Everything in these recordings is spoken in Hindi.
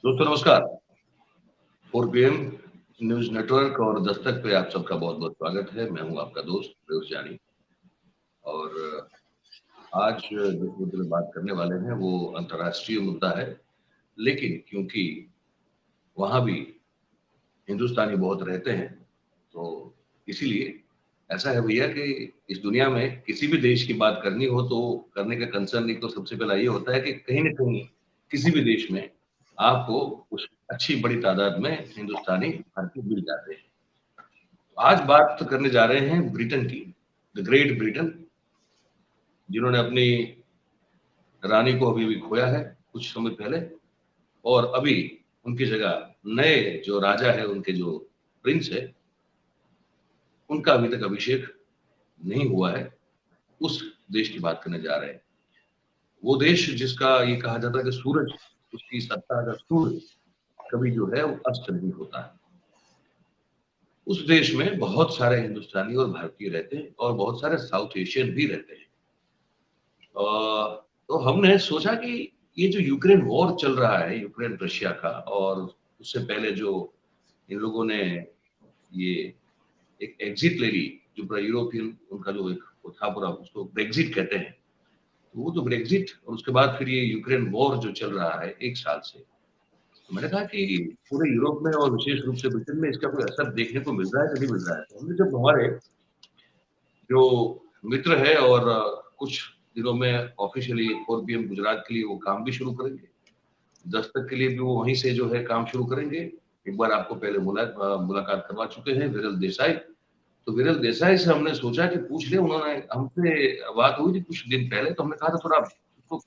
दोस्तों नमस्कार। 4 PM न्यूज नेटवर्क और दस्तक पे आप सबका बहुत बहुत स्वागत है। मैं हूं आपका दोस्त प्रयोश जानी और आज जिस मुद्दे पे बात करने वाले हैं वो अंतर्राष्ट्रीय मुद्दा है, लेकिन क्योंकि वहां भी हिंदुस्तानी बहुत रहते हैं तो इसीलिए ऐसा है भैया कि इस दुनिया में किसी भी देश की बात करनी हो तो करने का कंसर्न एक तो सबसे पहला ये होता है कि कहीं न कहीं किसी भी देश में आपको कुछ अच्छी बड़ी तादाद में हिंदुस्तानी भारतीय मिल जाते हैं। आज बात करने जा रहे हैं ब्रिटेन की, द ग्रेट ब्रिटेन, जिन्होंने अपनी रानी को अभी भी खोया है कुछ समय पहले और अभी उनकी जगह नए जो राजा है, उनके जो प्रिंस है, उनका अभी तक अभिषेक नहीं हुआ है। उस देश की बात करने जा रहे हैं। वो देश जिसका ये कहा जाता है कि सूरज, उसकी सत्ता का सूर्य कभी जो है वो अस्त नहीं होता है। उस देश में बहुत सारे हिंदुस्तानी और भारतीय रहते हैं और बहुत सारे साउथ एशियन भी रहते हैं। तो हमने सोचा कि ये जो यूक्रेन वॉर चल रहा है, यूक्रेन रशिया का, और उससे पहले जो इन लोगों ने ये एक एग्जिट ले ली, जो पूरा यूरोपियन उनका जो एक वो था पूरा, उसको ब्रेक्जिट कहते हैं। तो वो तो ब्रेक्जिट और उसके बाद फिर ये यूक्रेन वॉर जो चल रहा है 1 साल से, तो मैंने कहा कि पूरे यूरोप में और विशेष रूप से ब्रिटेन में इसका कोई असर देखने को मिल रहा है कि नहीं मिल रहा है। तो हमने जब हमारे जो मित्र है और कुछ दिनों में ऑफिशियली 4 PM गुजरात के लिए वो काम भी शुरू करेंगे, दस्तक के लिए भी वो वहीं से जो है काम शुरू करेंगे। एक बार आपको पहले मुलाकात करवा चुके हैं, विरल देसाई। तो विरल देसाई से हमने सोचा कि पूछ ले, उन्होंने हमसे बात हुई थी कुछ दिन पहले, तो हमने कहा था थोड़ा तो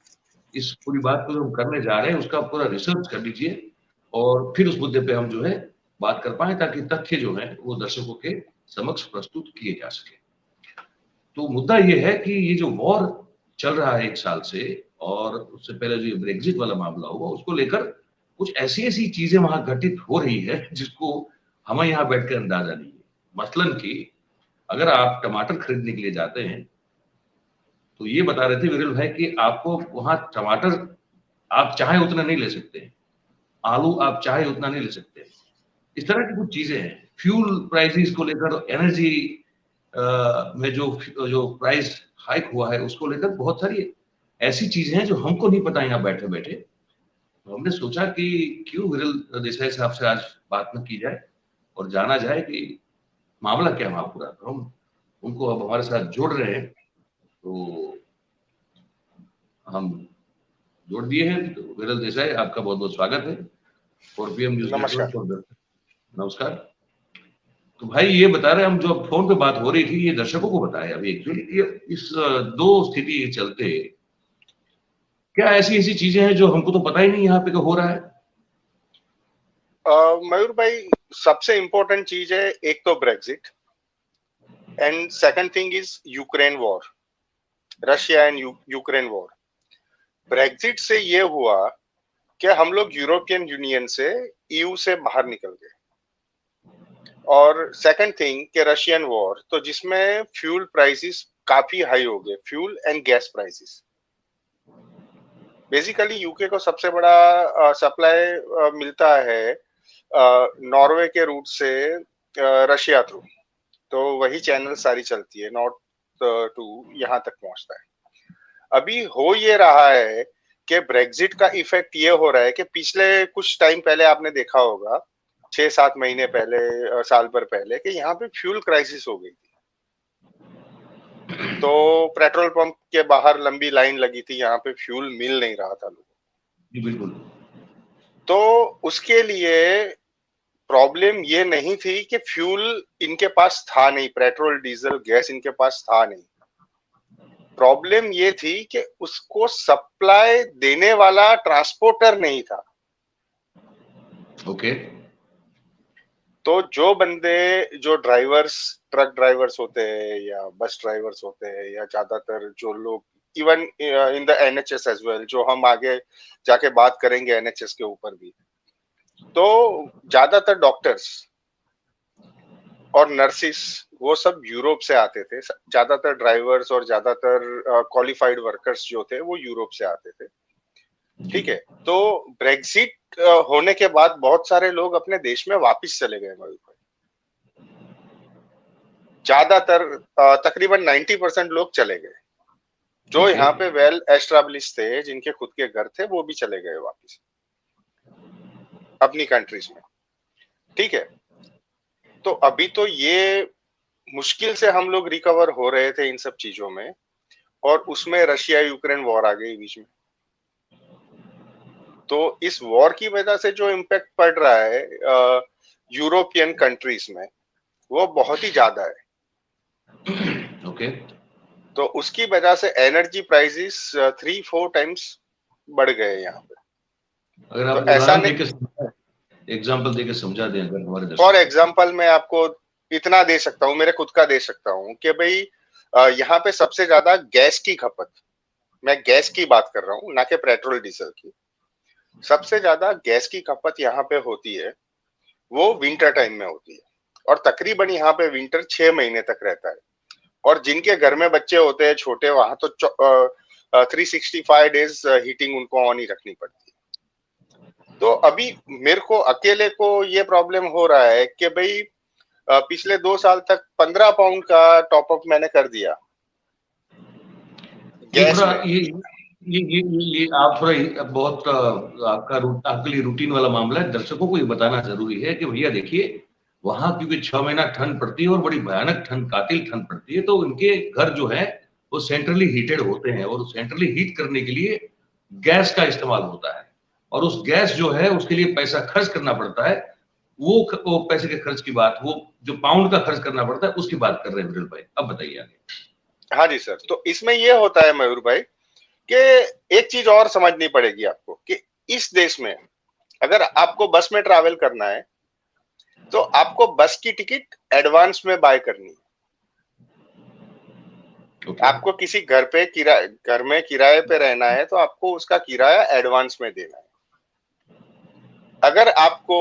इस पूरी बात को जो हम करने जा रहे हैं उसका पूरा रिसर्च कर लीजिए और फिर उस मुद्दे पे हम जो है बात कर पाए, ताकि तथ्य जो है वो दर्शकों के समक्ष प्रस्तुत किए जा सके। तो मुद्दा ये है कि ये जो वॉर चल रहा है 1 साल से, और उससे पहले जो ब्रेक्जिट वाला मामला हुआ, उसको लेकर कुछ ऐसी-ऐसी चीजें वहां घटित हो रही है जिसको हमें यहाँ बैठकर अंदाजा नहीं है। मसलन कि अगर आप टमाटर खरीदने के लिए जाते हैं, तो ये बता रहे थे विरल भाई कि आपको वहां टमाटर आप चाहे उतना नहीं ले सकते हैं, आलू आप चाहे उतना नहीं ले सकते। इस तरह की कुछ चीजें हैं। फ्यूल प्राइसेस को लेकर, एनर्जी में जो प्राइस हाइक हुआ है उसको लेकर बहुत सारी ऐसी चीजें हैं जो हमको नहीं पता यहाँ बैठे बैठे। तो हमने सोचा कि क्यों विरल देसाई साहब से आज बात न की जाए और जाना जाए कि मामला क्या वहां पूरा। तो हम उनको अब हमारे साथ जोड़ रहे हैं, तो हम जोड़ दिए हैं। तो विरल देसाई, आपका बहुत बहुत स्वागत है 4 PM न्यूज नेटवर्क पर। नमस्कार। तो भाई ये बता रहे, हम जो फोन पे बात हो रही थी, ये दर्शकों को बताए अभी एक्चुअली ये इस दो स्थिति के चलते क्या ऐसी-ऐसी चीजें हैं जो हमको तो पता ही नहीं यहाँ पे हो रहा है। मयूर भाई, सबसे इम्पोर्टेंट चीज है एक तो Brexit and second thing is Ukraine war, Russia and Ukraine war. Brexit से ये हुआ कि हम लोग यूरोपियन यूनियन से, ईयू से बाहर निकल गए, और सेकंड थिंग कि रशियन वॉर, तो जिसमें फ्यूल प्राइसेस काफी हाई हो गए, fuel and gas prices. Basically UK को सबसे बड़ा सप्लाई मिलता है नॉर्वे के रूट से रशिया थ्रू, तो वही चैनल सारी चलती है, नॉर्थ टू यहाँ तक पहुंचता है। अभी हो ये रहा है कि ब्रेक्जिट का इफेक्ट ये हो रहा है कि पिछले कुछ टाइम पहले आपने देखा होगा, 6-7 महीने पहले, साल भर पहले, कि यहाँ पे फ्यूल क्राइसिस हो गई थी। तो पेट्रोल पंप के बाहर लंबी लाइन लगी थी, यहाँ पे फ्यूल मिल नहीं रहा था लोगों को। बिल्कुल। तो उसके लिए प्रॉब्लम ये नहीं थी कि फ्यूल इनके पास था नहीं, पेट्रोल डीजल गैस इनके पास था नहीं। प्रॉब्लम ये थी कि उसको सप्लाई देने वाला ट्रांसपोर्टर नहीं था। ओके। तो जो बंदे, जो ड्राइवर्स, ट्रक ड्राइवर्स होते हैं या बस ड्राइवर्स होते हैं, या ज्यादातर जो लोग, even in the NHS as well, जो हम आगे जाके बात करेंगे एनएचएस के ऊपर भी, तो ज्यादातर डॉक्टर्स और नर्सिस वो सब यूरोप से आते थे। ज्यादातर ड्राइवर्स और ज्यादातर क्वालिफाइड वर्कर्स जो थे वो यूरोप से आते थे। ठीक है, तो ब्रेक्सिट होने के बाद बहुत सारे लोग अपने देश में वापस चले गए मयूर भाई। ज्यादातर तकरीबन 90% लोग चले गए, जो यहाँ पे वेल एस्टेब्लिश थे, जिनके खुद के घर थे, वो भी चले गए वापस अपनी कंट्रीज में। ठीक है, तो अभी तो ये मुश्किल से हम लोग रिकवर हो रहे थे इन सब चीजों में, और उसमें रशिया यूक्रेन वॉर आ गई बीच में। तो इस वॉर की वजह से जो इम्पैक्ट पड़ रहा है यूरोपियन कंट्रीज में, वो बहुत ही ज्यादा है। ओके। तो उसकी वजह से एनर्जी प्राइसेस 3-4 टाइम्स बढ़ गए यहाँ पे। अगर आप तो ऐसा नहीं, एग्जाम्पल देके समझा दें अगर हमारे फॉर एग्जाम्पल मैं आपको इतना दे सकता हूँ, मेरे खुद का दे सकता हूँ कि भाई यहाँ पे सबसे ज्यादा गैस की खपत, मैं गैस की बात कर रहा हूँ, ना कि पेट्रोल डीजल की। सबसे ज्यादा गैस की खपत यहाँ पे होती है, वो विंटर टाइम में होती है, और तकरीबन यहाँ पे विंटर 6 महीने तक रहता है। और जिनके घर में बच्चे होते हैं छोटे, वहां तो 365 डेज हीटिंग उनको ऑन ही रखनी पड़ती है। तो अभी मेरे को अकेले को ये प्रॉब्लम हो रहा है कि भाई पिछले 2 साल तक 15 पाउंड का टॉपअप मैंने कर दिया गैस में। ये आप थोड़ा बहुत आपके लिए रूटीन वाला मामला है। दर्शकों को ये बताना जरूरी है कि भैया देखिए, वहां क्योंकि 6 महीना ठंड पड़ती है और बड़ी भयानक ठंड, कातिल ठंड पड़ती है, तो उनके घर जो है वो सेंट्रली हीटेड होते हैं, और सेंट्रली हीट करने के लिए गैस का इस्तेमाल होता है, और उस गैस जो है उसके लिए पैसा खर्च करना पड़ता है। वो पैसे के खर्च की बात, वो जो पाउंड का खर्च करना पड़ता है उसकी बात कर रहे हैं विरल भाई। अब बताइए आगे। हाँ जी सर, तो इसमें ये होता है मयूर भाई कि एक चीज और समझनी पड़ेगी आपको कि इस देश में अगर आपको बस में ट्रैवल करना है, तो आपको बस की टिकट एडवांस में बाय करनी है। आपको किसी घर में किराए पे रहना है, तो आपको उसका किराया एडवांस में देना है। अगर आपको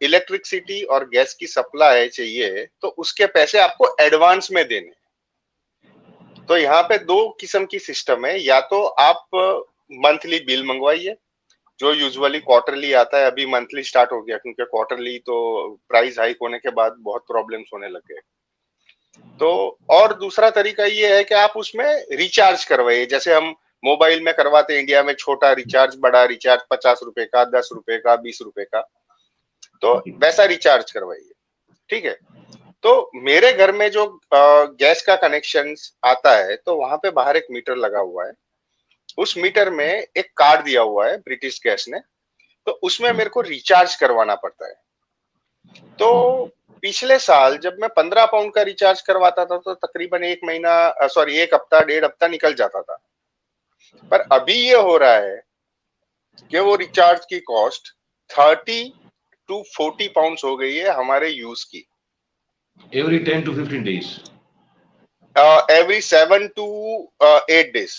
इलेक्ट्रिसिटी और गैस की सप्लाई चाहिए, तो उसके पैसे आपको एडवांस में देने। तो यहाँ पे 2 किस्म की सिस्टम है, या तो आप मंथली बिल मंगवाइए, जो यूजुअली क्वार्टरली आता है। अभी मंथली स्टार्ट हो गया, क्योंकि क्वार्टरली तो प्राइस हाइक होने के बाद बहुत प्रॉब्लम्स होने लग गए। तो और दूसरा तरीका ये है कि आप उसमें रिचार्ज करवाइए, जैसे हम मोबाइल में करवाते हैं इंडिया में, छोटा रिचार्ज, बड़ा रिचार्ज, 50 रुपए का, 10 रुपए का, 20 रुपए का, तो वैसा रिचार्ज करवाइए। ठीक है, तो मेरे घर में जो गैस का कनेक्शन आता है, तो वहां पे बाहर एक मीटर लगा हुआ है। उस मीटर में एक कार्ड दिया हुआ है ब्रिटिश गैस ने, तो उसमें मेरे को रिचार्ज करवाना पड़ता है। तो पिछले साल जब मैं 15 पाउंड का रिचार्ज करवाता था, तो तकरीबन 1 हफ्ता 1.5 हफ्ता निकल जाता था। पर अभी ये हो रहा है कि वो रिचार्ज की कॉस्ट 30 to 40 पाउंड हो गई है हमारे यूज की। Every 10 to 15 days, every 7 to 8 days।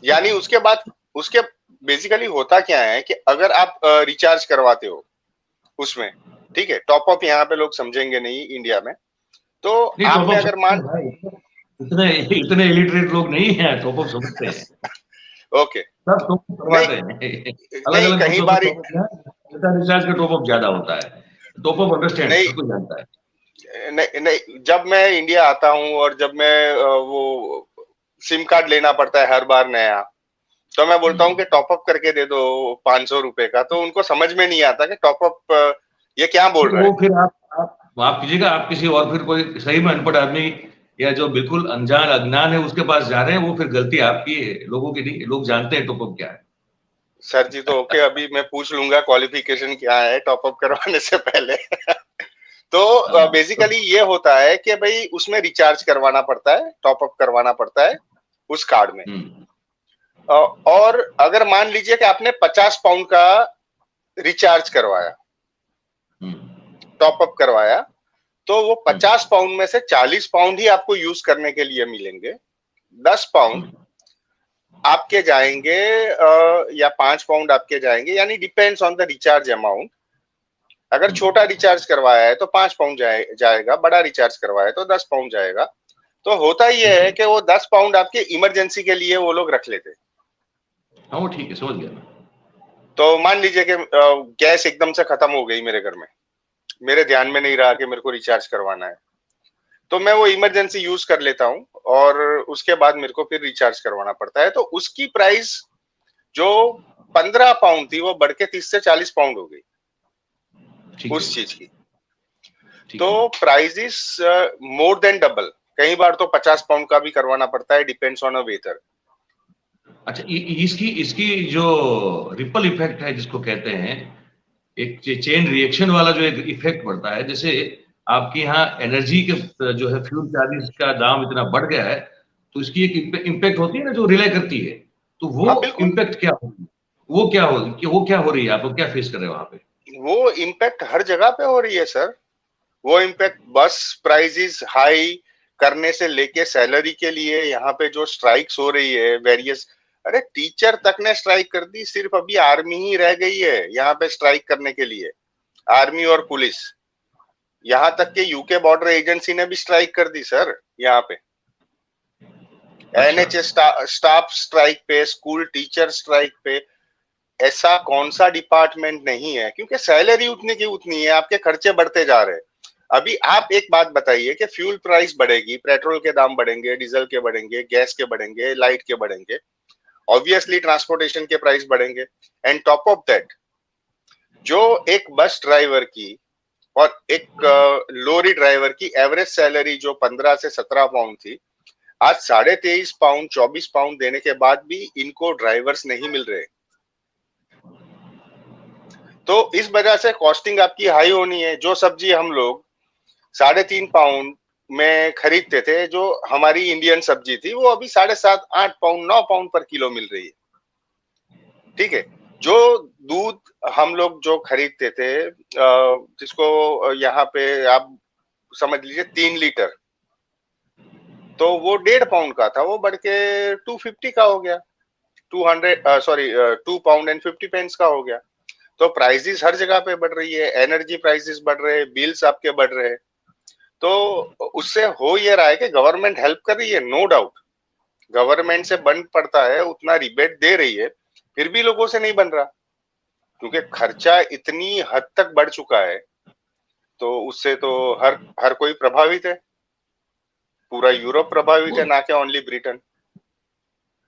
यानी उसके बेसिकली होता क्या है कि अगर आप रिचार्ज करवाते हो उसमें, ठीक है, टॉपअप यहाँ पे लोग समझेंगे नहीं इंडिया में, तो आपने अगर इतने इलिटरेट लोग नहीं हैं, टॉपअप समझते हैं। ओके, सब टॉपअप करवाते हैं, नहीं कहीं बार रिचार्ज का टॉपअप ज्यादा होता है, टॉपअप अंडरस्टैंड सब कुछ जानता है। नहीं, जब मैं इंडिया आता हूँ और जब मैं वो सिम कार्ड लेना पड़ता है हर बार नया, तो मैं बोलता हूँ कि टॉपअप करके दे दो 500 रुपए का, तो उनको समझ में नहीं आता कि टॉपअप ये क्या बोल रहा है। वो फिर आप कीजिएगा, आप किसी और फिर कोई सही में अनपढ़ आदमी या जो बिल्कुल अनजान अज्ञान है उसके पास जा रहे हैं, वो फिर गलती आपकी है, लोगों की नहीं। लोग जानते हैं टॉपअप क्या है। सर जी, तो ओके, अभी मैं पूछ लूंगा क्वालिफिकेशन क्या है टॉपअप करवाने से पहले। तो बेसिकली ये होता है कि भाई उसमें रिचार्ज करवाना पड़ता है, टॉपअप करवाना पड़ता है उस कार्ड में। और अगर मान लीजिए कि आपने 50 पाउंड का रिचार्ज करवाया, टॉपअप करवाया, तो वो 50 पाउंड में से 40 पाउंड ही आपको यूज करने के लिए मिलेंगे। 10 पाउंड आपके जाएंगे या 5 पाउंड आपके जाएंगे, यानी depends on the recharge amount. अगर छोटा रिचार्ज करवाया है तो 5 पाउंड जाएगा, बड़ा रिचार्ज करवाया है तो 10 पाउंड जाएगा। तो होता ये है कि वो 10 पाउंड आपके इमरजेंसी के लिए वो लोग रख लेते, हाँ वो ठीक है, समझ गया मैं। तो मान लीजिए कि गैस एकदम से खत्म हो गई मेरे घर में, मेरे ध्यान में नहीं रहा कि मेरे को रिचार्ज करवाना है, तो मैं वो इमरजेंसी यूज कर लेता हूँ और उसके बाद मेरे को फिर रिचार्ज करवाना पड़ता है। तो उसकी प्राइस जो 15 पाउंड थी वो बढ़ के 30 से 40 पाउंड हो गई ठीक है, उस चीज की। ठीक तो है। Price is more than double, कई बार तो 50 पाउंड का भी करवाना पड़ता है, डिपेंड्स ऑन अ वेदर। अच्छा, इसकी इसकी जो रिपल इफेक्ट है जिसको कहते हैं, एक चेन रिएक्शन वाला जो एक इफेक्ट पड़ता है, जैसे आपके यहाँ एनर्जी के जो है फ्यूल चार्जेस का दाम इतना बढ़ गया है, तो इसकी एक इम्पैक्ट होती है ना जो रिले करती है, तो वो हाँ बिल्कुल, इम्पैक्ट क्या होगी, वो क्या हो रही है, आप क्या फेस कर रहे हो वहां पे? वो इम्पैक्ट हर जगह पे हो रही है सर। वो इम्पैक्ट बस प्राइसेस हाई करने से लेके सैलरी के लिए यहाँ पे जो स्ट्राइक्स हो रही है वेरियस, अरे टीचर तक ने स्ट्राइक कर दी, सिर्फ अभी आर्मी ही रह गई है यहाँ पे स्ट्राइक करने के लिए, आर्मी और पुलिस। यहाँ तक के यूके बॉर्डर एजेंसी ने भी स्ट्राइक कर दी सर यहाँ पे। अच्छा। एनएचएस स्टाफ स्ट्राइक पे, स्कूल टीचर स्ट्राइक पे। ऐसा कौन सा डिपार्टमेंट नहीं है, क्योंकि सैलरी उतनी की उतनी है, आपके खर्चे बढ़ते जा रहे हैं। अभी आप एक बात बताइए कि फ्यूल प्राइस बढ़ेगी, पेट्रोल के दाम बढ़ेंगे, डीजल के बढ़ेंगे, गैस के बढ़ेंगे, लाइट के बढ़ेंगे, ऑब्वियसली ट्रांसपोर्टेशन के प्राइस बढ़ेंगे। एंड टॉप ऑफ दैट, जो एक बस ड्राइवर की और एक लॉरी ड्राइवर की एवरेज सैलरी जो 15 से 17 पाउंड थी, आज 23.5 पाउंड 24 पाउंड देने के बाद भी इनको ड्राइवर्स नहीं मिल रहे। तो इस वजह से कॉस्टिंग आपकी हाई होनी है। जो सब्जी हम लोग 3.5 पाउंड में खरीदते थे, जो हमारी इंडियन सब्जी थी, वो अभी 7.5 8 पाउंड 9 पाउंड पर किलो मिल रही है। ठीक है, जो दूध हम लोग जो खरीदते थे, जिसको यहाँ पे आप समझ लीजिए 3 लीटर, तो वो 1.5 पाउंड का था, वो बढ़ के 250 का हो गया, 2 पाउंड एंड 50 पेंस का हो गया। तो प्राइसेस हर जगह पे बढ़ रही है, एनर्जी प्राइसेस बढ़ रहे हैं, बिल्स आपके बढ़ रहे हैं। तो उससे हो ये रहा है कि गवर्नमेंट हेल्प कर रही है, नो डाउट, गवर्नमेंट से बन पड़ता है, उतना रिबेट दे रही है, फिर भी लोगों से नहीं बन रहा, क्योंकि खर्चा इतनी हद तक बढ़ चुका है। तो उससे तो हर हर कोई प्रभावित है, पूरा यूरोप प्रभावित वो है, ना कि ओनली ब्रिटेन।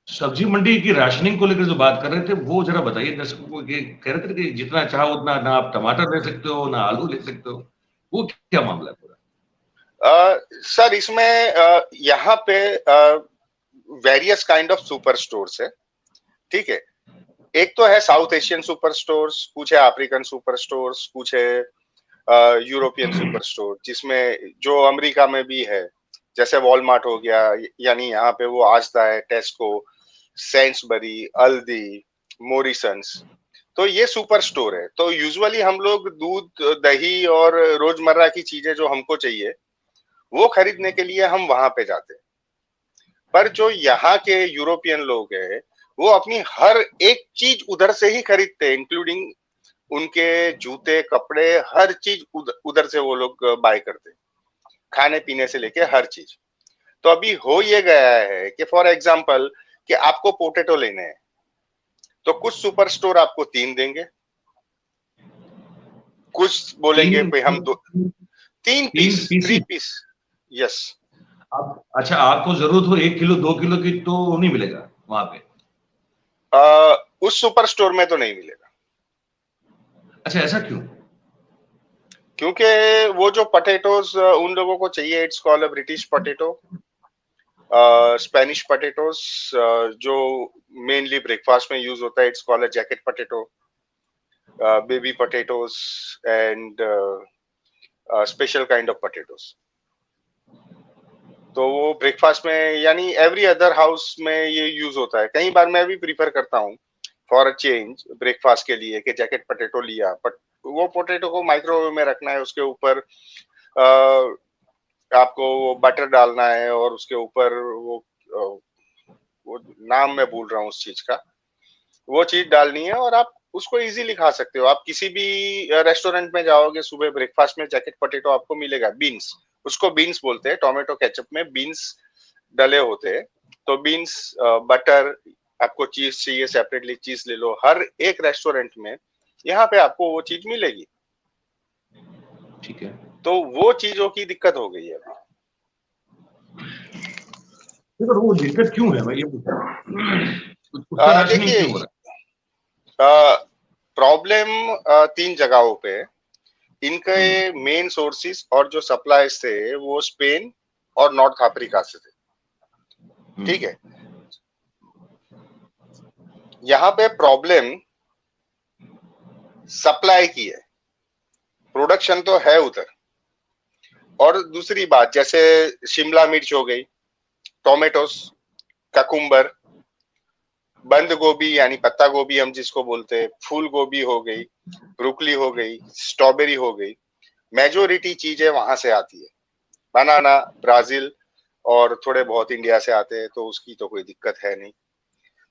सब्जी मंडी की राशनिंग को लेकर जो बात कर रहे थे, वो जरा बताइए दर्शकों को, कि कह रहे थे कि जितना चाहो उतना ना आप टमाटर ले सकते हो ना आलू ले सकते हो, वो क्या मामला है पूरा? सर इसमें यहाँ पे various kind of super stores है। ठीक है, एक तो है साउथ एशियन सुपर स्टोर्स, कुछ है अफ्रीकन सुपर स्टोर्स, कुछ है यूरोपियन सुपर स्टोर, जिसमें जो अमेरिका में भी है, जैसे वॉलमार्ट हो गया, यानी यहाँ पे वो आजदा है, टेस्को, सेंसबरी, अल्दी, मोरिसन्स। तो ये सुपर स्टोर है। तो यूजुअली हम लोग दूध, दही और रोजमर्रा की चीजें जो हमको चाहिए वो खरीदने के लिए हम वहां पे जाते हैं। पर जो यहाँ के यूरोपियन लोग हैं, वो अपनी हर एक चीज उधर से ही खरीदते हैं, इंक्लूडिंग उनके जूते, कपड़े, हर चीज उधर से वो लोग बाय करते हैं, खाने पीने से लेके हर चीज। तो अभी हो ये गया है कि फॉर एग्जाम्पल कि आपको पोटैटो लेने हैं, तो कुछ सुपर स्टोर आपको 3 देंगे, कुछ बोलेंगे तीन भाई हम 3 तीन पीस, पीसी? 3 पीस। यस। आप अच्छा, आपको जरूरत हो 1 किलो 2 किलो की तो नहीं मिलेगा वहां पे? उस सुपर स्टोर में तो नहीं मिलेगा, अच्छा, ऐसा क्यों? क्योंकि वो जो पोटैटोज उन लोगों को चाहिए, it's called a British potato, Spanish potatoes, जो मेनली ब्रेकफास्ट में यूज होता है, it's called a jacket potato, baby potatoes and special kind of potatoes. तो वो ब्रेकफास्ट में, यानी एवरी अदर हाउस में ये यूज होता है। कई बार मैं भी प्रीफर करता हूँ फॉर अ चेंज ब्रेकफास्ट के लिए कि जैकेट पोटैटो लिया, बट वो पोटैटो को माइक्रोवेव में रखना है, उसके ऊपर आपको वो बटर डालना है, और उसके ऊपर वो नाम मैं भूल रहा हूँ उस चीज का, वो चीज डालनी है, और आप उसको इजीली खा सकते हो। आप किसी भी रेस्टोरेंट में जाओगे, सुबह ब्रेकफास्ट में जैकेट पोटैटो आपको मिलेगा, बीन्स, उसको बीन्स बोलते हैं, टोमेटो केचप में बीन्स डले होते हैं। तो बीन्स, बटर, आपको चीज चाहिए सेपरेटली चीज ले लो, हर एक रेस्टोरेंट में यहाँ पे आपको वो चीज मिलेगी। ठीक है, तो वो चीजों की दिक्कत हो गई है। तो वो दिक्कत क्यों है भाई, ये उसका राशनिंग देखिए, क्यों हो रहा प्रॉब्लम 3 जगहों पे है। इनके है? मेन सोर्सेस और जो सप्लाईज थे वो स्पेन और नॉर्थ अफ्रीका से थे, ठीक है। यहाँ पे प्रॉब्लम सप्लाई की है, प्रोडक्शन तो है उधर। और दूसरी बात, जैसे शिमला मिर्च हो गई, टोमेटोस, ककुम्बर, बंद गोभी यानी पत्ता गोभी हम जिसको बोलते हैं, फूल गोभी हो गई, ब्रोकली हो गई, स्ट्रॉबेरी हो गई, मेजोरिटी चीजें वहां से आती है। बनाना ब्राजील और थोड़े बहुत इंडिया से आते हैं, तो उसकी तो कोई दिक्कत है नहीं।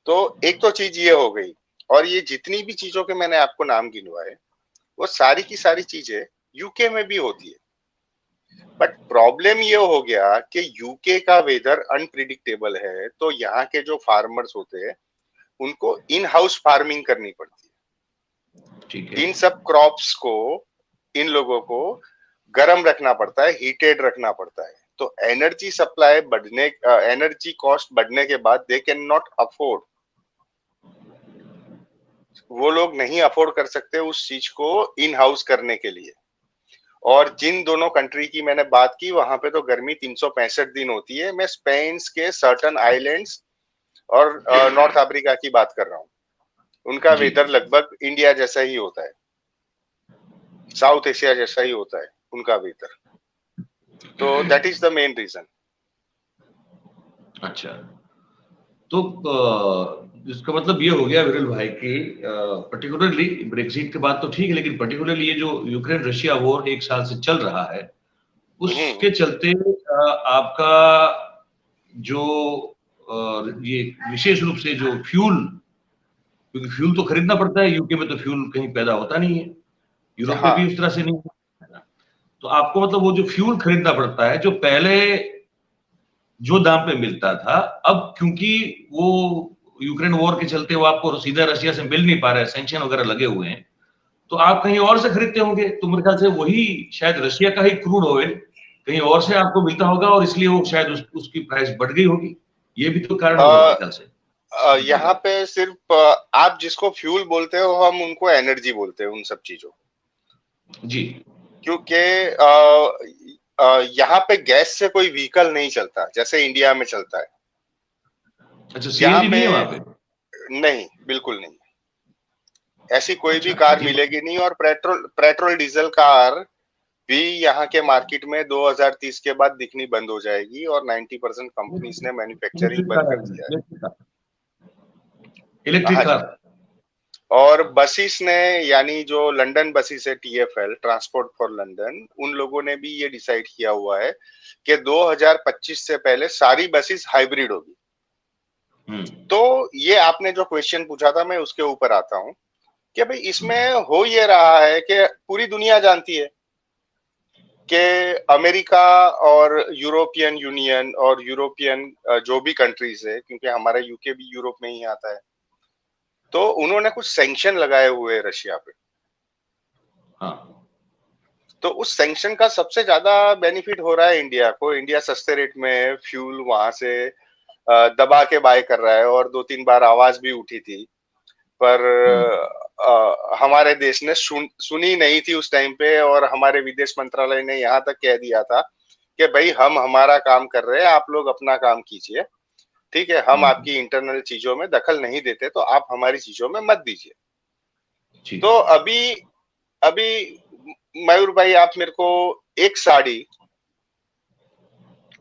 तो एक तो चीज ये हो गई। और ये जितनी भी चीजों के मैंने आपको नाम गिनवाए वो सारी की सारी चीजें यूके में भी होती है। बट प्रॉब्लम ये हो गया कि यूके का वेदर अनप्रिडिक्टेबल है, तो यहाँ के जो फार्मर्स होते हैं उनको इन हाउस फार्मिंग करनी पड़ती है। ठीक है, इन सब क्रॉप्स को इन लोगों को गर्म रखना पड़ता है, हीटेड रखना पड़ता है। तो एनर्जी सप्लाई बढ़ने, एनर्जी कॉस्ट बढ़ने के बाद दे कैन नॉट अफोर्ड, वो लोग नहीं अफोर्ड कर सकते उस चीज को इन हाउस करने के लिए। और जिन दोनों कंट्री की मैंने बात की वहां पे तो गर्मी 365 दिन होती है। मैं स्पेन के सर्टन आइलैंड्स और नॉर्थ अफ्रीका की बात कर रहा हूँ। उनका जी, वेदर लगभग इंडिया जैसा ही होता है, साउथ एशिया जैसा ही होता है उनका वेदर। तो that is the main reason. अच्छा। तो इसका मतलब ये हो गया विरल भाई कि पर्टिकुलरली ब्रेक्सिट के बाद तो ठीक है, लेकिन पर्टिकुलरली ये जो यूक्रेन रशिया वॉर 1 साल से चल रहा है, उसके चलते आपका जो ये विशेष रूप से जो फ्यूल, क्योंकि फ्यूल तो खरीदना पड़ता है, यूके में तो फ्यूल कहीं पैदा होता नहीं है, यूरोप में भी हाँ, उस तरह से नहीं है। तो आपको मतलब वो जो फ्यूल खरीदना पड़ता है, जो पहले जो दाम पे मिलता था, अब क्योंकि वो यूक्रेन वॉर के चलते वो आपको सीधा रशिया से मिल नहीं पा रहा है, सैंक्शन वगैरह लगे हुए हैं, तो आप कहीं और से खरीदते होंगे। तो मेरे ख्याल से वही शायद रशिया का ही क्रूड ऑयल कहीं और से आपको मिलता होगा और इसलिए वो शायद उसकी प्राइस बढ़ गई होगी। ये भी तो कारण होगा मेरे ख्याल से। यहाँ पे सिर्फ आप जिसको फ्यूल बोलते हो हम उनको एनर्जी बोलते हैं उन सब चीजों, जी। क्योंकि यहाँ पे गैस से कोई व्हीकल नहीं चलता जैसे इंडिया में चलता है। अच्छा, यहाँ सीएनजी पे नहीं है वहां पे? नहीं, बिल्कुल नहीं, ऐसी कोई भी अच्छा, कार ये मिलेगी नहीं। और पेट्रोल डीजल कार भी यहाँ के मार्केट में 2030 के बाद दिखनी बंद हो जाएगी और 90% कंपनीज ने मैन्युफैक्चरिंग इलेक्ट्रिक बंद कार कर आएगी, दिया है। इलेक्ट्रिक हाँ जी। कार। और बसेस ने, यानी जो लंदन बसेस है, TfL ट्रांसपोर्ट फॉर लंदन, उन लोगों ने भी ये डिसाइड किया हुआ है कि 2025 से पहले सारी बसेस हाइब्रिड होगी। तो ये आपने जो क्वेश्चन पूछा था मैं उसके ऊपर आता हूँ कि भाई इसमें हो ये रहा है कि पूरी दुनिया जानती है कि अमेरिका और यूरोपियन यूनियन और यूरोपियन जो भी कंट्रीज है, क्योंकि हमारा यूके भी यूरोप में ही आता है, तो उन्होंने कुछ सैंक्शन लगाए हुए हैं रशिया पे। हाँ। तो उस सैंक्शन का सबसे ज्यादा बेनिफिट हो रहा है इंडिया को। इंडिया सस्ते रेट में फ्यूल वहां से दबा के बाय कर रहा है। और 2-3 बार आवाज भी उठी थी, पर हमारे देश ने सुनी नहीं थी उस टाइम पे। और हमारे विदेश मंत्रालय ने यहाँ तक कह दिया था कि भाई हम हमारा काम कर रहे हैं, आप लोग अपना काम कीजिए, ठीक है, हम आपकी इंटरनल चीजों में दखल नहीं देते, तो आप हमारी चीजों में मत दीजिए। ठीक तो है। अभी अभी मयूर भाई, आप मेरे को एक साड़ी,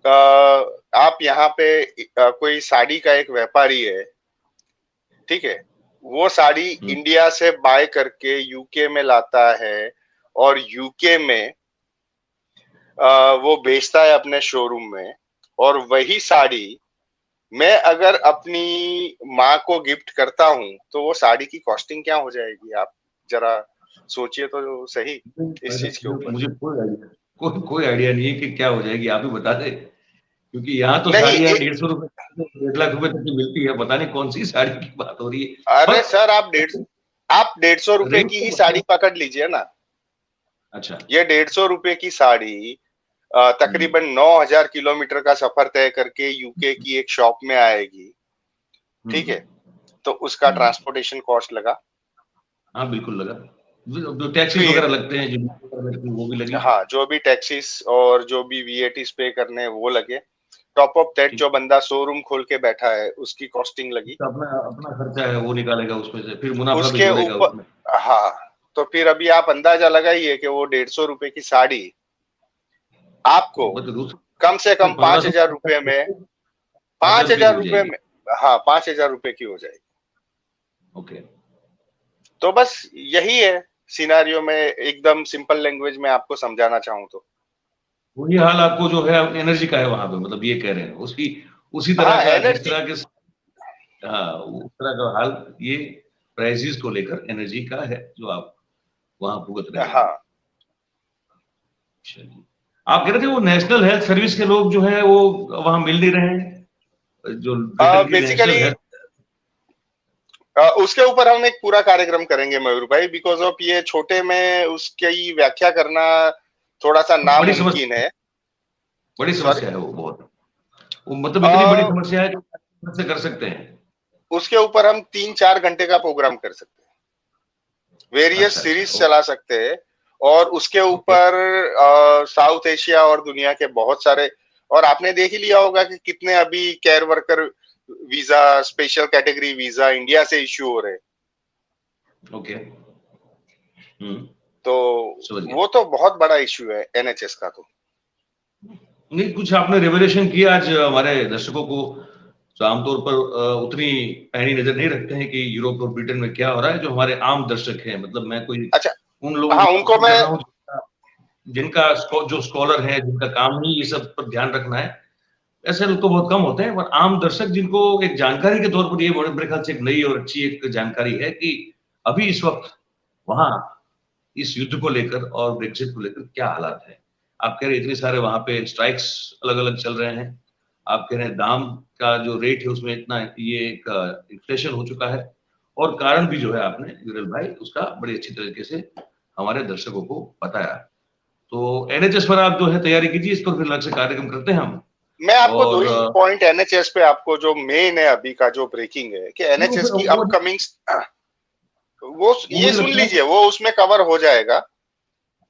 आप यहाँ पे कोई साड़ी का एक व्यापारी है, ठीक है, वो साड़ी इंडिया से बाय करके यूके में लाता है और यूके में वो बेचता है अपने शोरूम में। और वही साड़ी मैं अगर अपनी माँ को गिफ्ट करता हूँ तो वो साड़ी की कॉस्टिंग क्या हो जाएगी, आप जरा सोचिए तो सही इस चीज के ऊपर। मुझे कोई आइडिया नहीं है कि क्या हो जाएगी, आप ही बता दे। क्योंकि यहाँ तो नहीं साड़ियाँ 150 रुपए 1,50,000 तक की मिलती है, पता नहीं कौन सी साड़ी की बात हो रही है। अरे पर सर, आप 150 रुपए रेट की तो ही बढ़ता साड़ी है। पकड़ लीजिए ना। अच्छा। ये 150 रुपए की साड़ी हम्म। तकरीबन 9,000 किलोमीटर का सफर तय करके यूके की एक शॉप में आएगी। ठीक हम्म। है, तो उसका हम्म। ट्रांसपोर्टेशन कॉस्ट लगा। हाँ बिल्कुल लगा, जो टैक्सीज फिर वगैरह लगते हैं, जो वगैरह लगती है, वो भी लगी। हाँ, जो भी टैक्सीज और जो भी वीएटीज पे करने हैं वो लगे। टॉप ऑफ दैट ठीक। जो बंदा शोरूम खोल के बैठा है उसकी कॉस्टिंग लगी। उसका अपना अपना खर्चा है, वो निकालेगा उसमें से, फिर मुनाफा भी उसके जोड़ेगा ऊपर उसमें। हाँ, तो फिर अभी आप अंदाजा लगाइए कि वो 150 रुपए की साड़ी आपको बस कम से फिर कम 1500 5,000 रुपए में, 5,000 रुपये की पांच हो हजार रुपए जाएगी। में, हाँ 5,000 रुपए की हो जाएगी। ओके। तो बस यही है सिनारियो में, एकदम सिंपल लैंग्वेज में आपको समझाना चाहूँ तो। वही हाल आपको जो है एनर्जी का है वहां पे, मतलब ये कह रहे हैं उसी उसी तरह हाँ का, जिस एनर्जी, तरह के, हाँ उस तरह का हाल ये प्राइसेस को लेकर एनर्जी का है, जो आप वहां भुगत रहे हैं। हाँ चलिए, आप कह रहे थे वो नेशनल हेल्थ सर्विस के लोग जो है वो वहां मिल नहीं रहे हैं, जो ब्रिटेन की नेशनल बेसिकली हेल्थ। उसके ऊपर हम एक पूरा कार्यक्रम करेंगे मयूर भाई, बिकॉज ऑफ ये छोटे में उसकी व्याख्या करना थोड़ा सा बड़ी नामुमकिन समस्या, है। बड़ी सॉरी, समस्या है वो बहुत, वो मतलब इतनी बड़ी समस्या है जो से कर सकते हैं। उसके ऊपर हम 3-4 घंटे का प्रोग्राम कर सकते हैं, वेरियस अच्छा अच्छा, सीरीज ओके। चला सकते हैं। और उसके ओके। ऊपर साउथ एशिया और दुनिया के बहुत सारे, और आपने देख ही लिया होगा कि कितने अभी care worker visa, special category visa India से इश्यू हो रहे हैं। ओके। हम्म। तो समझ गया। वो तो बहुत बड़ा इश्यू है एनएचएस का तो। नहीं, कुछ आपने रेवलेशन किया आज हमारे दर्शकों को, जो आमतौर पर उतनी पैनी नजर नहीं रखते हैं कि यूरोप और ब्रिटेन में क्या हो रहा है, जो हमारे आम दर्शक हैं, मतलब मैं कोई अच्छा, उन लोगों हाँ को उनको मेंशन कर मैं, रहा हूँ जो स्कॉलर है, जिनका काम ही ये सब पर ध्यान रखना है। ऐसे लोग तो बहुत कम होते हैं, पर आम दर्शक जिनको एक जानकारी के तौर पर ये मेरे ख्याल से एक नई और अच्छी एक जानकारी है कि अभी इस वक्त वहां इस युद्ध को लेकर और ब्रेक्सिट को लेकर क्या हालात है। आप कह रहे इतने सारे वहां पे स्ट्राइक्स अलग अलग चल रहे हैं, आप कह रहे हैं दाम का जो रेट है उसमें इतना ये एक इन्फ्लेशन हो चुका है, और कारण भी जो है आपने विरल भाई उसका बड़ी अच्छी तरीके से हमारे दर्शकों को बताया। तो एनएचएस पर आप जो है तैयारी कीजिए, इस पर फिर अलग से कार्यक्रम करते हैं हम। मैं आपको दो और ही पॉइंट एनएचएस पे, आपको जो मेन है अभी का जो ब्रेकिंग है कि एनएचएस की वो अपकमिंग, वो ये मुझे सुन लगता है लीजिए, वो उसमें कवर हो जाएगा।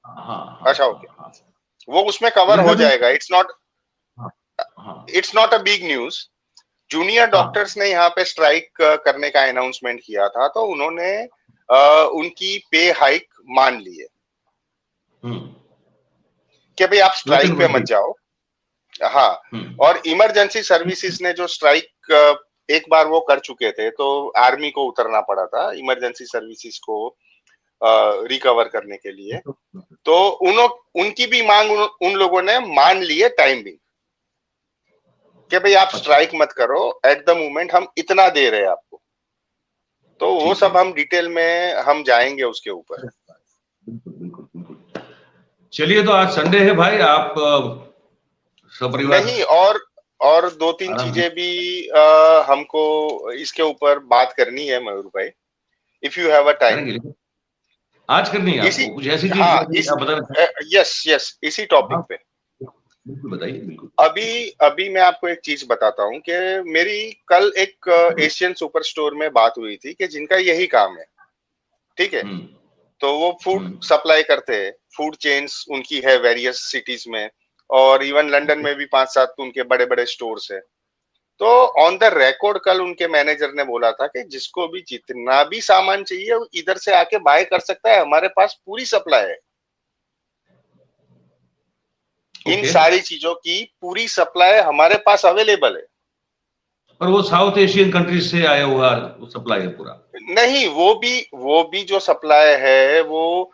हाँ हाँ अच्छा हाँ ओके, हाँ, वो उसमें कवर मेरे हो ख्याल से जाएगा। हाँ हाँ it's not a big news. Junior हाँ। डॉक्टर्स ने यहाँ पे स्ट्राइक करने का अनाउंसमेंट किया था, तो उन्होंने उनकी पे हाइक मान ली है हम्म। कि भाई आप स्ट्राइक वेतन पे मत वृद्धि। जाओ। हाँ, हम्म। और इमरजेंसी सर्विसेज ने जो स्ट्राइक एक बार वो कर चुके थे, तो आर्मी को उतरना पड़ा था इमरजेंसी सर्विसेज को रिकवर करने के लिए। तो उनकी भी मांग उन लोगों ने मान ली है टाइम भी, कि भाई आप अच्छा। स्ट्राइक मत करो, एट द मोमेंट हम इतना दे रहे हैं आपको। तो वो ठीक है। सब हम डिटेल में हम जाएंगे उसके ऊपर। बिल्कुल बिल्कुल बिल्कुल। चलिए, तो आज संडे है भाई, आप सपरिवार नहीं, और दो तीन आराम चीजें कीजिए। भी हमको इसके ऊपर बात करनी है मयूर भाई, if you have a time. करेंगे, लेकिन आज करनी है इसी, आपको कुछ ऐसी चीज हाँ जो अभी इस, आप बताना यस यस, इसी चाहें। हाँ टॉपिक पे। बिल्कुल बताइए, बिल्कुल। अभी अभी मैं आपको एक चीज बताता हूँ कि मेरी कल एक एशियन सुपर स्टोर में बात हुई थी कि जिनका यही काम है। ठीक है, हम्म। तो वो फूड हम्म। सप्लाई करते हैं, फूड चेन्स उनकी है वेरियस सिटीज में, और इवन लंदन ओके। में भी 5-7 उनके बड़े बड़े स्टोर्स है। तो ऑन द रिकॉर्ड कल उनके मैनेजर ने बोला था कि जिसको भी जितना भी सामान चाहिए वो इधर से आके बाय कर सकता है, हमारे पास पूरी सप्लाई है। In okay. सारी चीजों की पूरी सप्लाई हमारे पास अवेलेबल है। पर वो साउथ एशियन कंट्रीज से आया हुआ सप्लाई है पूरा। नहीं, वो भी जो सप्लाई है वो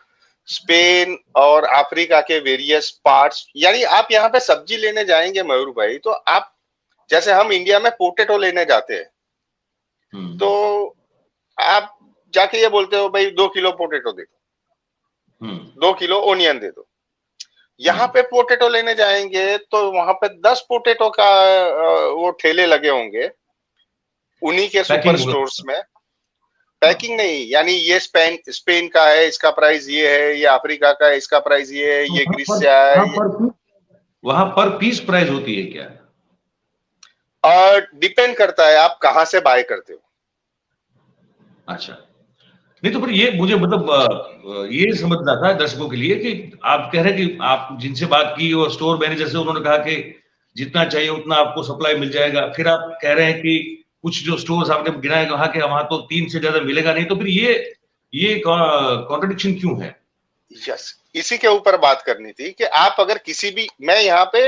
स्पेन और अफ्रीका के वेरियस पार्ट्स, यानी आप यहाँ पे सब्जी लेने जाएंगे मयूर भाई, तो आप जैसे हम इंडिया में पोटेटो लेने जाते हैं, हम्म। तो आप जाके ये बोलते हो भाई 2 किलो पोटेटो दे दो, हम्म। 2 किलो ओनियन दे दो। यहाँ पे पोटैटो लेने जाएंगे तो वहां पे 10 पोटैटो का वो ठेले लगे होंगे उन्हीं के सुपर पैकिंग स्टोर्स में। हाँ पैकिंग नहीं, यानी ये स्पेन का है, इसका प्राइस ये है, ये अफ्रीका का है, इसका प्राइस ये है, तो ये ग्रीस से आया है, वहां पर पीस प्राइस होती है क्या? और डिपेंड करता है आप कहाँ से बाय करते हो। अच्छा, नहीं तो फिर ये मुझे मतलब ये समझना था दर्शकों के लिए कि आप कह रहे हैं कि आप जिनसे बात की और स्टोर मैनेजर से उन्होंने कहा कि जितना चाहिए उतना आपको सप्लाई मिल जाएगा, फिर आप कह रहे हैं कि कुछ जो स्टोर्स आपने गिनाए कहा कि वहां तो 3 से ज्यादा मिलेगा नहीं, तो फिर ये कॉन्ट्रडिक्शन क्यों है? यस, इसी के ऊपर बात करनी थी कि आप अगर किसी भी, मैं यहाँ पे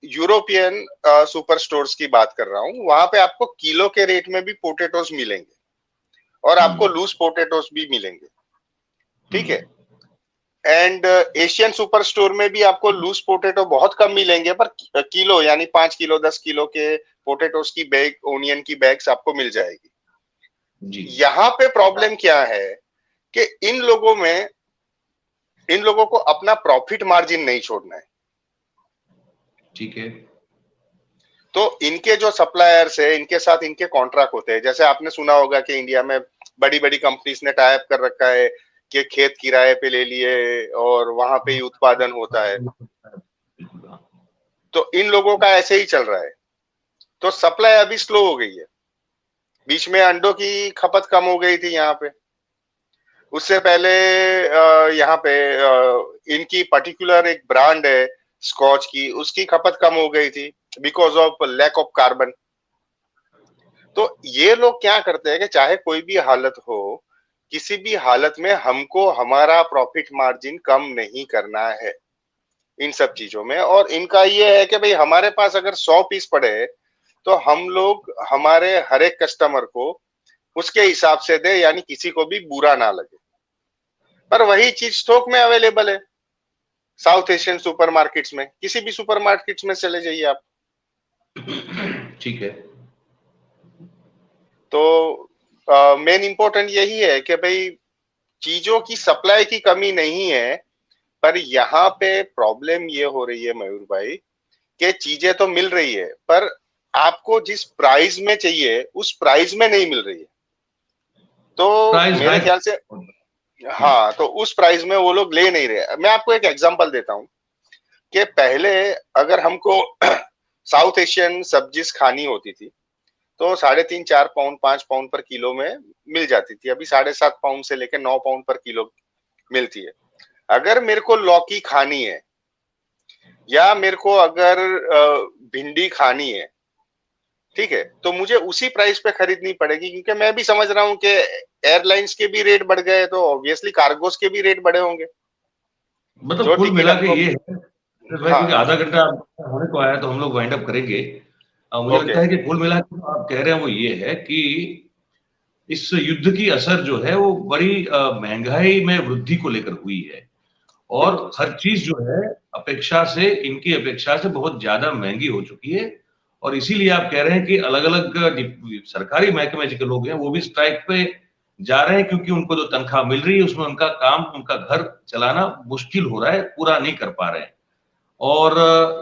यूरोपियन सुपर स्टोर्स की बात कर रहा हूँ, वहां पे आपको किलो के रेट में भी पोटैटोस मिलेंगे और आपको लूज पोटैटोस भी मिलेंगे, ठीक है। एंड एशियन सुपर स्टोर में भी आपको लूज पोटैटो बहुत कम मिलेंगे, पर किलो यानी 5 किलो 10 किलो के पोटैटोस की बैग, ओनियन की बैग्स आपको मिल जाएगी जी। यहाँ पे प्रॉब्लम क्या है कि इन लोगों को अपना प्रॉफिट मार्जिन नहीं छोड़ना है, ठीक है। तो इनके जो सप्लायर्स है इनके साथ इनके कॉन्ट्रैक्ट होते हैं। जैसे आपने सुना होगा कि इंडिया में बड़ी बड़ी कंपनीज ने टाई अप कर रखा है कि खेत किराए पे ले लिए और वहां पे ही उत्पादन होता है, तो इन लोगों का ऐसे ही चल रहा है। तो सप्लाई अभी स्लो हो गई है, बीच में अंडों की खपत कम हो गई थी यहाँ पे, उससे पहले यहाँ पे इनकी पर्टिकुलर एक ब्रांड है स्कॉच की, उसकी खपत कम हो गई थी because of lack of carbon. तो ये लोग क्या करते हैं कि चाहे कोई भी हालत हो, किसी भी हालत में हमको हमारा प्रॉफिट मार्जिन कम नहीं करना है इन सब चीजों में। और इनका ये है कि भाई हमारे पास अगर 100 पीस पड़े तो हम लोग हमारे हर एक कस्टमर को उसके हिसाब से दे, यानी किसी को भी बुरा ना लगे। पर वही चीज थोक में अवेलेबल है साउथ एशियन सुपरमार्केट्स में, किसी भी सुपरमार्केट्स में चले जाइए आप, ठीक है। तो मेन इंपॉर्टेंट यही है कि भाई चीजों की सप्लाई की कमी नहीं है, पर यहाँ पे प्रॉब्लम ये हो रही है मयूर भाई कि चीजें तो मिल रही है पर आपको जिस प्राइस में चाहिए उस प्राइस में नहीं मिल रही है। तो मेरे ख्याल से हाँ, तो उस प्राइस में वो लोग ले नहीं रहे। मैं आपको एक एग्जांपल देता हूँ कि पहले अगर हमको साउथ एशियन सब्जीज खानी होती थी तो 3.5 4 पाउंड 5 पाउंड पर किलो में मिल जाती थी, अभी 7.5 पाउंड से लेकर 9 पाउंड पर किलो मिलती है। अगर मेरे को लौकी खानी है या मेरे को अगर भिंडी खानी है, ठीक है, तो मुझे उसी प्राइस पे खरीदनी पड़ेगी, क्योंकि मैं भी समझ रहा हूँ कि एयरलाइंस के भी रेट बढ़ गए तो ऑब्वियसली कार्गोस के भी रेट बढ़े होंगे। मतलब कुल मिला के ये है भाई, क्योंकि हाँ, आधा घंटा होने को आया तो हम लोग वाइंड अप करेंगे। मुझे लगता है कि कुल मिला के आप कह रहे हैं वो ये है कि इस युद्ध की असर जो है वो बड़ी महंगाई में वृद्धि को लेकर हुई है और हर चीज जो है अपेक्षा से, इनकी अपेक्षा से बहुत ज्यादा महंगी हो चुकी है। और इसीलिए आप कह रहे हैं कि अलग अलग सरकारी महकमे के लोग हैं वो भी स्ट्राइक पे जा रहे हैं, क्योंकि उनको जो तनख्वाह मिल रही है उसमें उनका काम, उनका घर चलाना मुश्किल हो रहा है, पूरा नहीं कर पा रहे हैं। और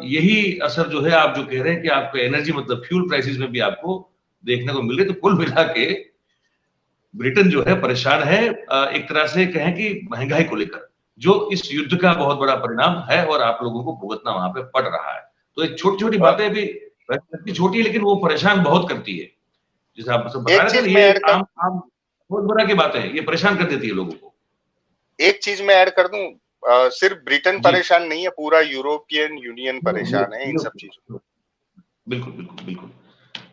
यही असर जो है आप जो कह रहे हैं कि आपको एनर्जी मतलब फ्यूल प्राइसेस में भी आपको देखने को मिल रही है। तो कुल मिला के ब्रिटेन जो है परेशान है, एक तरह से कहें कि महंगाई को लेकर, जो इस युद्ध का बहुत बड़ा परिणाम है और आप लोगों को भुगतना वहां पे पड़ रहा है। तो एक छोटी छोटी बातें भी छोटी है लेकिन वो परेशान बहुत करती है, जैसे आप सब बता रहे थे, ये आम आम बहुत बड़ा की बात है, ये परेशान कर देती है लोगों को। एक चीज मैं ऐड कर दूं, सिर्फ ब्रिटेन परेशान नहीं है, पूरा यूरोपियन यूनियन परेशान है इन सब चीजों। बिल्कुल बिल्कुल बिल्कुल।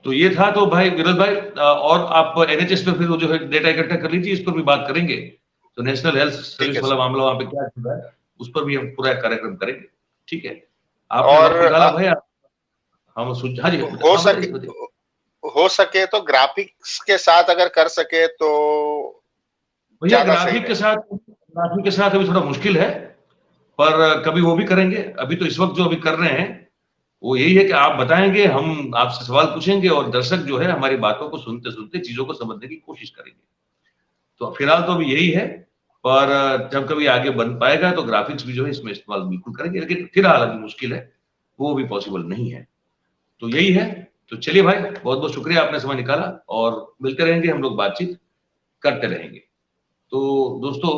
तो ये था। तो भाई विरोध भाई, और आप एनएचएस पे फिर वो जो है डेटा इकट्ठा कर लीजिए, इस पर भी बात करेंगे। तो नेशनल हेल्थ सर्विस वाला मामला वहां पे क्या चल रहा है उस पर भी हम पूरा कार्यक्रम करेंगे, ठीक है। आपने वक्त निकाला भाई, हम हाँ जी, हो सके तो ग्राफिक्स के साथ अगर कर सके तो भैया ग्राफिक के साथ अभी थोड़ा मुश्किल है, पर कभी वो भी करेंगे। अभी तो इस वक्त जो अभी कर रहे हैं वो यही है कि आप बताएंगे, हम आपसे सवाल पूछेंगे और दर्शक जो है हमारी बातों को सुनते सुनते चीजों को समझने की कोशिश करेंगे। तो फिलहाल तो अभी यही है। पर जब कभी आगे बन पाएगा तो ग्राफिक्स भी जो है इसमें इस्तेमाल बिल्कुल करेंगे, लेकिन फिर हालांकि मुश्किल है, वो भी पॉसिबल नहीं है। तो यही है। तो चलिए भाई, बहुत बहुत शुक्रिया, आपने समय निकाला, और मिलते रहेंगे, हम लोग बातचीत करते रहेंगे। तो दोस्तों,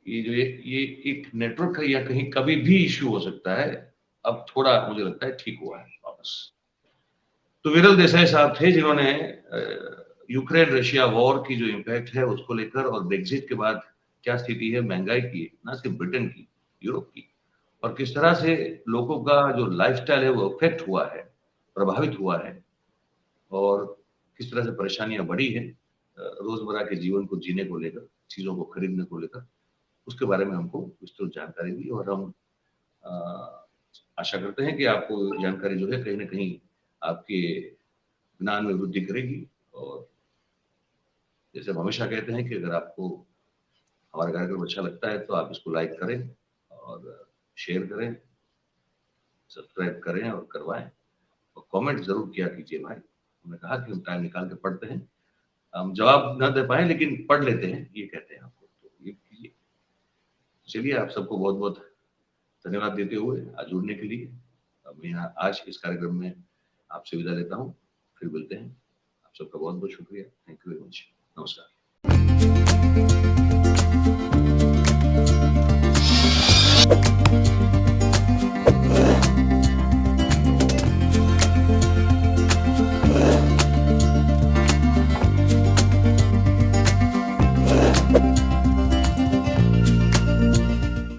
ये जो ये एक नेटवर्क का या कहीं कभी भी इश्यू हो सकता है, अब थोड़ा मुझे लगता है ठीक हुआ है वापस। तो विरल देसाई साहब थे जिन्होंने यूक्रेन रशिया वॉर की जो इम्पैक्ट है उसको लेकर, और ब्रेग्जिट के बाद क्या स्थिति है महंगाई की, ना सिर्फ ब्रिटेन की, यूरोप की, और किस तरह से लोगों का जो लाइफस्टाइल है वो अफेक्ट हुआ है, प्रभावित हुआ है, और किस तरह से परेशानियां बढ़ी हैं रोजमर्रा के जीवन को जीने को लेकर, चीजों को खरीदने को लेकर, उसके बारे में हमको विस्तृत जानकारी दी। और हम अ, आशा करते हैं कि आपको जानकारी जो है कहीं ना कहीं आपके ज्ञान में वृद्धि करेगी। और जैसे हम हमेशा कहते हैं कि अगर आपको हमारा कार्यक्रम अच्छा लगता है तो आप इसको लाइक करें और शेयर करें, सब्सक्राइब करें और करवाएं, और कमेंट जरूर किया कीजिए भाई। हमने कहा कि हम टाइम निकाल के पढ़ते हैं, हम जवाब न दे पाए लेकिन पढ़ लेते हैं, ये कहते हैं आपको, तो ये कीजिए। चलिए, आप सबको बहुत बहुत धन्यवाद देते हुए आज जुड़ने के लिए, अब मैं यहाँ आज इस कार्यक्रम में आपसे विदा लेता हूँ, फिर मिलते हैं। आप सबका बहुत बहुत शुक्रिया। Thank you.